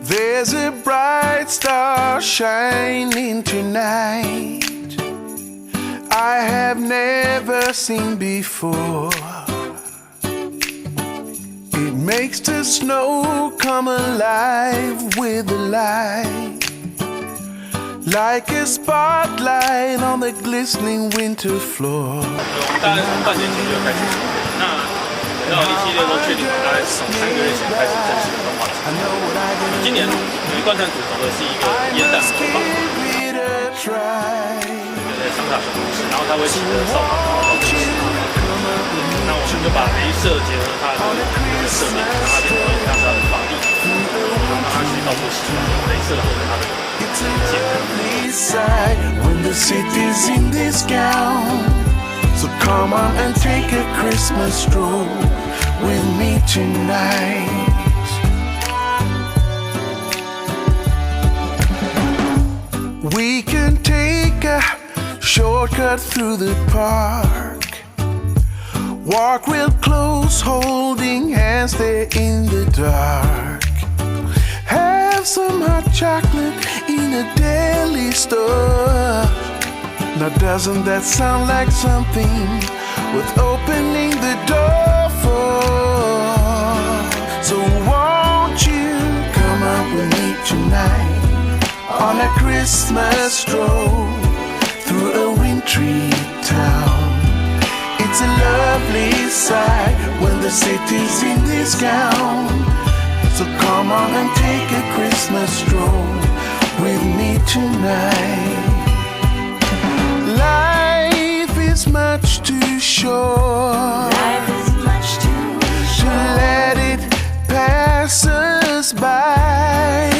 There's a bright star shining tonight I have never seen before. It makes the snow come alive with a light, like a spotlight on the glistening winter floor. 大概从半年前就开始准备，那等到一系列都确定，大概是从3个月前开始正式动画。今年有一贯穿主轴的是一个烟弹播放，在双塔小故事，然后它会骑着扫把跑到故事。那我们就把镭射结合它的设备，让它变成像它的法力，让它去到不行，镭射或者它的when the city's in this gown, so come on and take a Christmas stroll with me tonight. We can take a shortcut through the park, walk real close, holding hands there in the dark. Have some hot chocolate in a deli store. Now doesn't that sound like something worth opening the door for? So won't you come out with me tonight on a Christmas stroll through a wintry town? It's a lovely sight when the city's in this gown. So come on and take a Christmas stroll with me tonight. Life is much too short. Life is much too short to let it pass us by.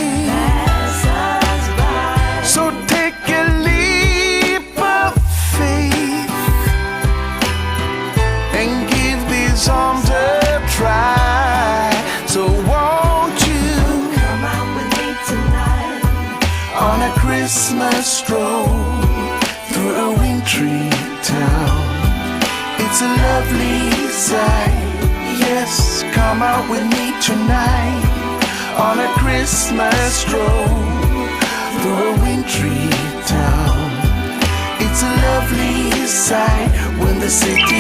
So take a leap of faith and give these arms a try. So won't you come out with me tonight on a Christmas stroll through a wintry town? It's a lovely sight. Yes, come out with me tonight on a Christmas stroll through a wintry town. It's a lovely sight when the city